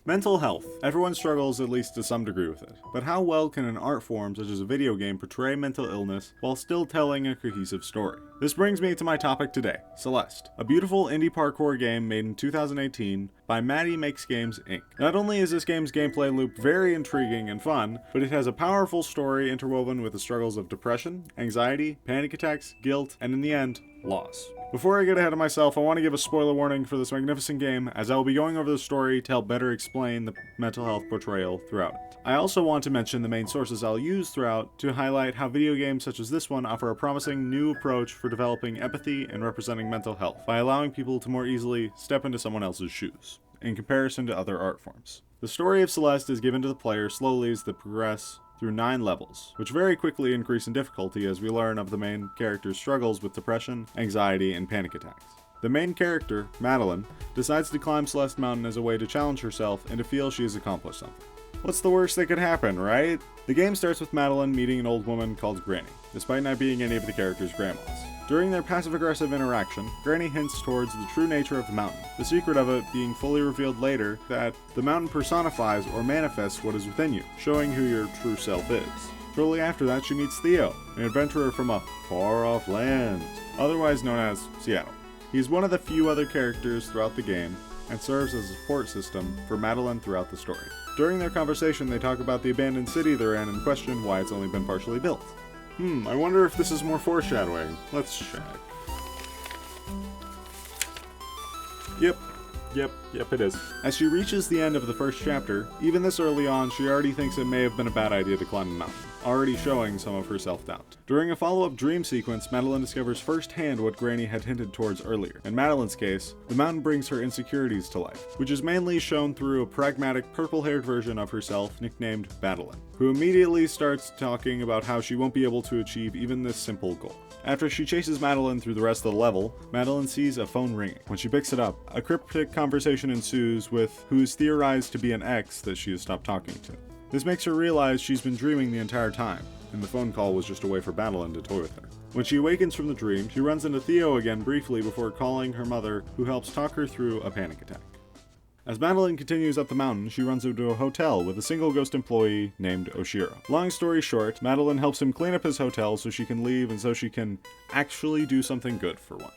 Mental health. Everyone struggles at least to some degree with it. But how well can an art form such as a video game portray mental illness while still telling a cohesive story? This brings me to my topic today, Celeste, a beautiful indie parkour game made in 2018 by Maddie Makes Games Inc. Not only is this game's gameplay loop very intriguing and fun, but it has a powerful story interwoven with the struggles of depression, anxiety, panic attacks, guilt, and in the end, loss. Before I get ahead of myself, I want to give a spoiler warning for this magnificent game, as I will be going over the story to help better explain the mental health portrayal throughout it. I also want to mention the main sources I'll use throughout to highlight how video games such as this one offer a promising new approach for developing empathy and representing mental health by allowing people to more easily step into someone else's shoes, in comparison to other art forms. The story of Celeste is given to the player slowly as they progress through 9 levels, which very quickly increase in difficulty as we learn of the main character's struggles with depression, anxiety, and panic attacks. The main character, Madeline, decides to climb Celeste Mountain as a way to challenge herself and to feel she has accomplished something. What's the worst that could happen, right? The game starts with Madeline meeting an old woman called Granny, despite not being any of the character's grandmas. During their passive-aggressive interaction, Granny hints towards the true nature of the mountain, the secret of it being fully revealed later that the mountain personifies or manifests what is within you, showing who your true self is. Shortly after that, she meets Theo, an adventurer from a far-off land, otherwise known as Seattle. He is one of the few other characters throughout the game, and serves as a support system for Madeline throughout the story. During their conversation, they talk about the abandoned city they're in and question why it's only been partially built. I wonder if this is more foreshadowing. Let's check. Yep, it is. As she reaches the end of the first chapter, even this early on, she already thinks it may have been a bad idea to climb the mountain, already showing some of her self-doubt. During a follow-up dream sequence, Madeline discovers firsthand what Granny had hinted towards earlier. In Madeline's case, the mountain brings her insecurities to life, which is mainly shown through a pragmatic, purple-haired version of herself nicknamed Madeline, who immediately starts talking about how she won't be able to achieve even this simple goal. After she chases Madeline through the rest of the level, Madeline sees a phone ringing. When she picks it up, a cryptic conversation ensues with who is theorized to be an ex that she has stopped talking to. This makes her realize she's been dreaming the entire time, and the phone call was just a way for Madeline to toy with her. When she awakens from the dream, she runs into Theo again briefly before calling her mother, who helps talk her through a panic attack. As Madeline continues up the mountain, she runs into a hotel with a single ghost employee named Oshiro. Long story short, Madeline helps him clean up his hotel so she can leave and so she can actually do something good for once.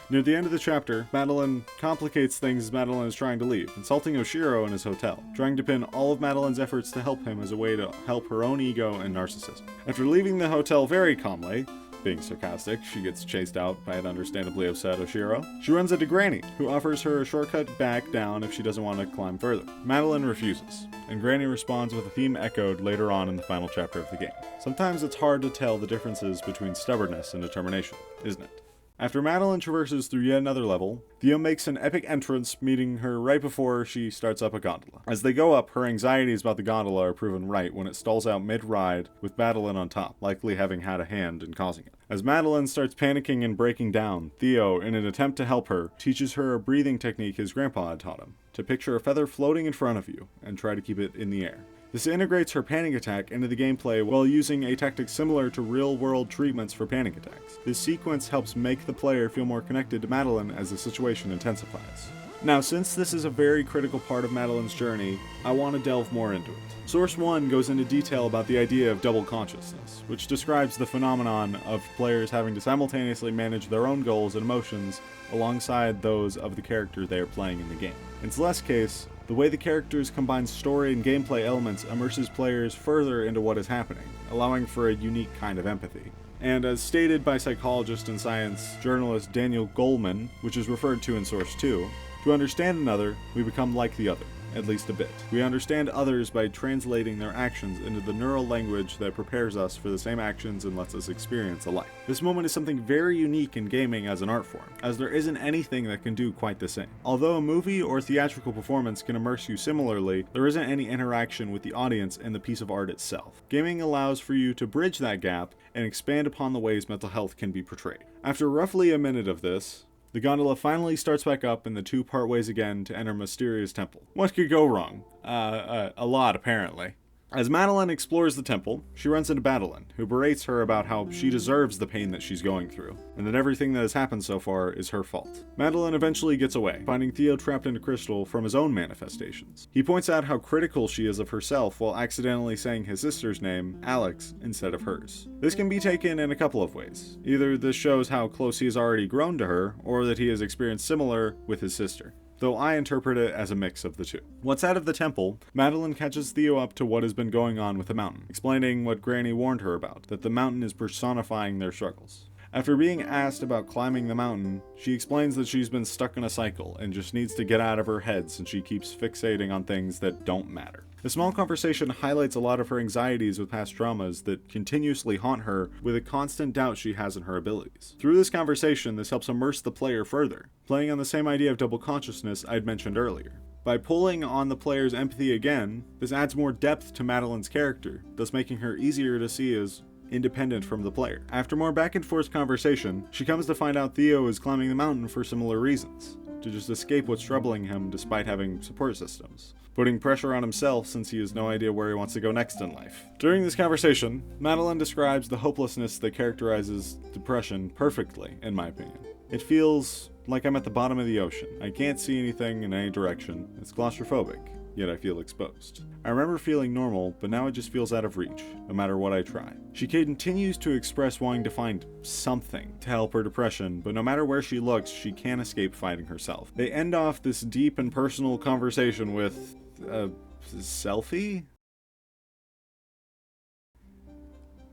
Near the end of the chapter, Madeline complicates things as Madeline is trying to leave, insulting Oshiro in his hotel, trying to pin all of Madeline's efforts to help him as a way to help her own ego and narcissism. After leaving the hotel very calmly, being sarcastic, she gets chased out by an understandably upset Oshiro. She runs into Granny, who offers her a shortcut back down if she doesn't want to climb further. Madeline refuses, and Granny responds with a theme echoed later on in the final chapter of the game. Sometimes it's hard to tell the differences between stubbornness and determination, isn't it? After Madeline traverses through yet another level, Theo makes an epic entrance, meeting her right before she starts up a gondola. As they go up, her anxieties about the gondola are proven right when it stalls out mid-ride with Madeline on top, likely having had a hand in causing it. As Madeline starts panicking and breaking down, Theo, in an attempt to help her, teaches her a breathing technique his grandpa had taught him, to picture a feather floating in front of you and try to keep it in the air. This integrates her panic attack into the gameplay while using a tactic similar to real-world treatments for panic attacks. This sequence helps make the player feel more connected to Madeline as the situation intensifies. Now, since this is a very critical part of Madeline's journey, I want to delve more into it. Source 1 goes into detail about the idea of double consciousness, which describes the phenomenon of players having to simultaneously manage their own goals and emotions alongside those of the character they are playing in the game. In Celeste's case, the way the characters combine story and gameplay elements immerses players further into what is happening, allowing for a unique kind of empathy. And as stated by psychologist and science journalist Daniel Goleman, which is referred to in Source 2, to understand another, we become like the other, at least a bit. We understand others by translating their actions into the neural language that prepares us for the same actions and lets us experience alike. This moment is something very unique in gaming as an art form, as there isn't anything that can do quite the same. Although a movie or theatrical performance can immerse you similarly, there isn't any interaction with the audience and the piece of art itself. Gaming allows for you to bridge that gap and expand upon the ways mental health can be portrayed. After roughly a minute of this, the gondola finally starts back up and the two part ways again to enter a mysterious temple. What could go wrong? A lot, apparently. As Madeline explores the temple, she runs into Madeline, who berates her about how she deserves the pain that she's going through, and that everything that has happened so far is her fault. Madeline eventually gets away, finding Theo trapped in a crystal from his own manifestations. He points out how critical she is of herself while accidentally saying his sister's name, Alex, instead of hers. This can be taken in a couple of ways. Either this shows how close he has already grown to her, or that he has experienced similar with his sister, though I interpret it as a mix of the two. Once out of the temple, Madeline catches Theo up to what has been going on with the mountain, explaining what Granny warned her about, that the mountain is personifying their struggles. After being asked about climbing the mountain, she explains that she's been stuck in a cycle and just needs to get out of her head since she keeps fixating on things that don't matter. The small conversation highlights a lot of her anxieties with past traumas that continuously haunt her, with a constant doubt she has in her abilities. Through this conversation, this helps immerse the player further, playing on the same idea of double consciousness I'd mentioned earlier. By pulling on the player's empathy again, this adds more depth to Madeline's character, thus making her easier to see as independent from the player. After more back and forth conversation, she comes to find out Theo is climbing the mountain for similar reasons, to just escape what's troubling him despite having support systems, putting pressure on himself since he has no idea where he wants to go next in life. During this conversation, Madeline describes the hopelessness that characterizes depression perfectly, in my opinion. It feels like I'm at the bottom of the ocean. I can't see anything in any direction. It's claustrophobic, yet I feel exposed. I remember feeling normal, but now it just feels out of reach, no matter what I try. She continues to express wanting to find something to help her depression, but no matter where she looks, she can't escape finding herself. They end off this deep and personal conversation with a selfie?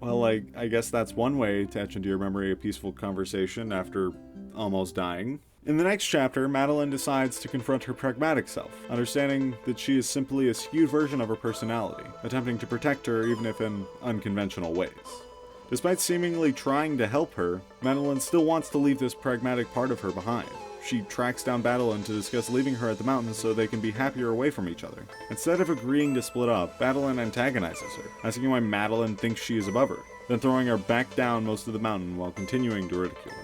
Well, I guess that's one way to etch into your memory a peaceful conversation after almost dying. In the next chapter, Madeline decides to confront her pragmatic self, understanding that she is simply a skewed version of her personality, attempting to protect her even if in unconventional ways. Despite seemingly trying to help her, Madeline still wants to leave this pragmatic part of her behind. She tracks down Madeline to discuss leaving her at the mountain so they can be happier away from each other. Instead of agreeing to split up, Madeline antagonizes her, asking why Madeline thinks she is above her, then throwing her back down most of the mountain while continuing to ridicule her.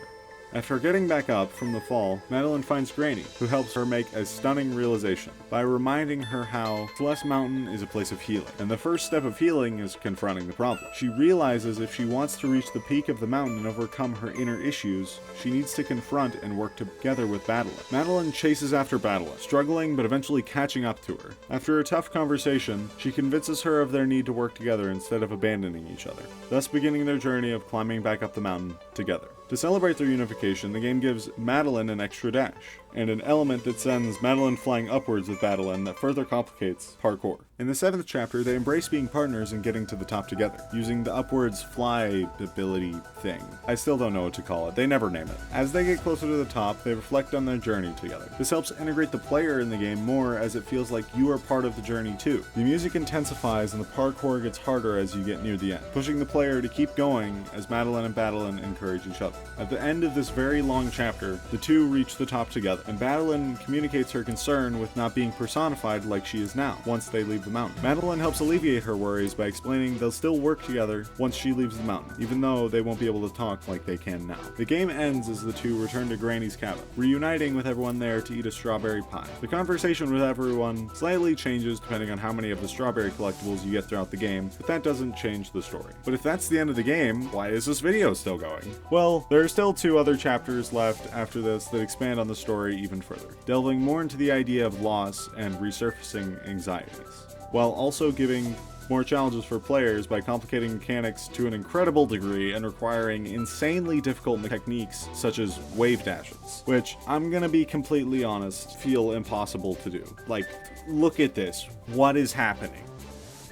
After getting back up from the fall, Madeline finds Granny, who helps her make a stunning realization by reminding her how Celeste Mountain is a place of healing, and the first step of healing is confronting the problem. She realizes if she wants to reach the peak of the mountain and overcome her inner issues, she needs to confront and work together with Madeline. Madeline chases after Madeline, struggling but eventually catching up to her. After a tough conversation, she convinces her of their need to work together instead of abandoning each other, thus beginning their journey of climbing back up the mountain together. To celebrate their unification, the game gives Madeline an extra dash, and an element that sends Madeline flying upwards with Madeline that further complicates parkour. In the 7th chapter, they embrace being partners and getting to the top together, using the upwards fly ability thing. I still don't know what to call it, they never name it. As they get closer to the top, they reflect on their journey together. This helps integrate the player in the game more, as it feels like you are part of the journey too. The music intensifies and the parkour gets harder as you get near the end, pushing the player to keep going as Madeline and Madeline encourage each other. At the end of this very long chapter, the two reach the top together, and Madeline communicates her concern with not being personified like she is now, once they leave the mountain. Madeline helps alleviate her worries by explaining they'll still work together once she leaves the mountain, even though they won't be able to talk like they can now. The game ends as the two return to Granny's cabin, reuniting with everyone there to eat a strawberry pie. The conversation with everyone slightly changes depending on how many of the strawberry collectibles you get throughout the game, but that doesn't change the story. But if that's the end of the game, why is this video still going? Well, there are still 2 other chapters left after this that expand on the story even further, delving more into the idea of loss and resurfacing anxieties, while also giving more challenges for players by complicating mechanics to an incredible degree and requiring insanely difficult techniques such as wave dashes, which, I'm gonna be completely honest, feel impossible to do. Like, look at this. What is happening?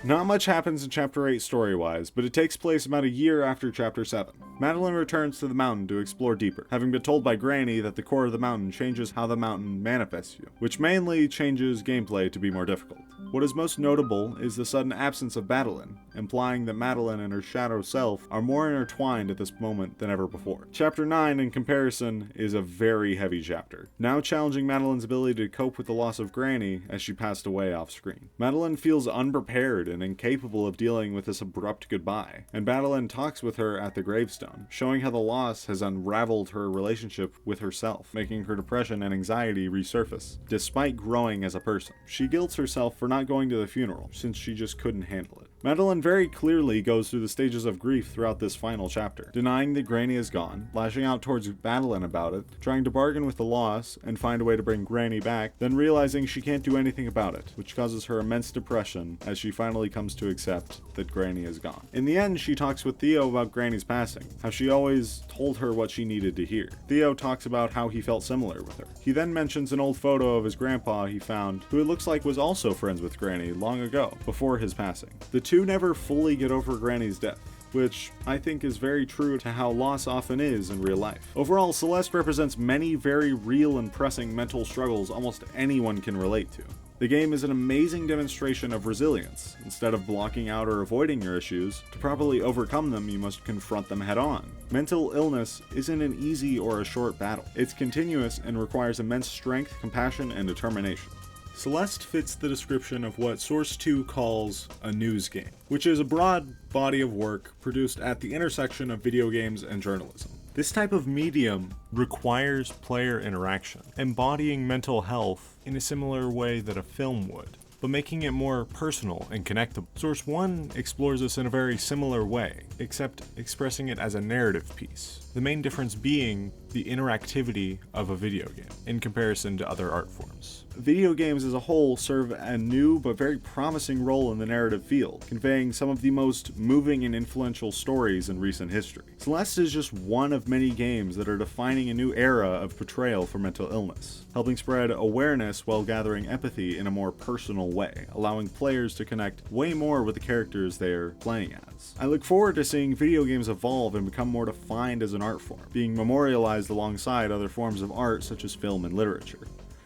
Not much happens in Chapter 8 story-wise, but it takes place about a year after Chapter 7. Madeline returns to the mountain to explore deeper, having been told by Granny that the core of the mountain changes how the mountain manifests you, which mainly changes gameplay to be more difficult. What is most notable is the sudden absence of Madeline, implying that Madeline and her shadow self are more intertwined at this moment than ever before. Chapter 9, in comparison, is a very heavy chapter, now challenging Madeline's ability to cope with the loss of Granny as she passed away off-screen. Madeline feels unprepared and incapable of dealing with this abrupt goodbye, and Madeline talks with her at the gravestone, showing how the loss has unraveled her relationship with herself, making her depression and anxiety resurface. Despite growing as a person, she guilts herself for not going to the funeral, since she just couldn't handle it. Madeline very clearly goes through the stages of grief throughout this final chapter, denying that Granny is gone, lashing out towards Madeline about it, trying to bargain with the loss and find a way to bring Granny back, then realizing she can't do anything about it, which causes her immense depression as she finally comes to accept that Granny is gone. In the end, she talks with Theo about Granny's passing, how she always told her what she needed to hear. Theo talks about how he felt similar with her. He then mentions an old photo of his grandpa he found, who it looks like was also friends with Granny long ago, before his passing. The two never fully get over Granny's death, which I think is very true to how loss often is in real life. Overall, Celeste represents many very real and pressing mental struggles almost anyone can relate to. The game is an amazing demonstration of resilience. Instead of blocking out or avoiding your issues, to properly overcome them, you must confront them head on. Mental illness isn't an easy or a short battle. It's continuous and requires immense strength, compassion, and determination. Celeste fits the description of what Source 2 calls a news game, which is a broad body of work produced at the intersection of video games and journalism. This type of medium requires player interaction, embodying mental health in a similar way that a film would, but making it more personal and connectable. Source 1 explores this in a very similar way, except expressing it as a narrative piece, the main difference being the interactivity of a video game in comparison to other art forms. Video games as a whole serve a new but very promising role in the narrative field, conveying some of the most moving and influential stories in recent history. Celeste is just one of many games that are defining a new era of portrayal for mental illness, helping spread awareness while gathering empathy in a more personal way, allowing players to connect way more with the characters they're playing as. I look forward to seeing video games evolve and become more defined as an art form, being memorialized alongside other forms of art such as film and literature.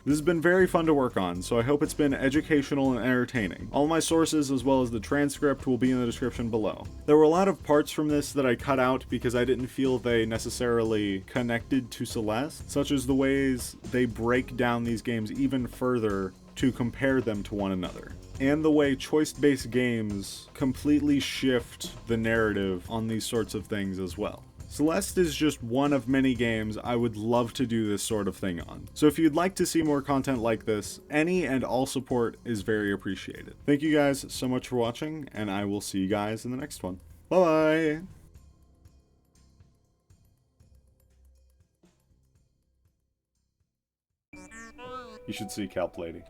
This has been very fun to work on, so I hope it's been educational and entertaining. All my sources as well as the transcript will be in the description below. There were a lot of parts from this that I cut out because I didn't feel they necessarily connected to Celeste, such as the ways they break down these games even further to compare them to one another, and the way choice-based games completely shift the narrative on these sorts of things as well. Celeste is just one of many games I would love to do this sort of thing on. So if you'd like to see more content like this, any and all support is very appreciated. Thank you guys so much for watching, and I will see you guys in the next one. Bye-bye! You should see Calp Lady.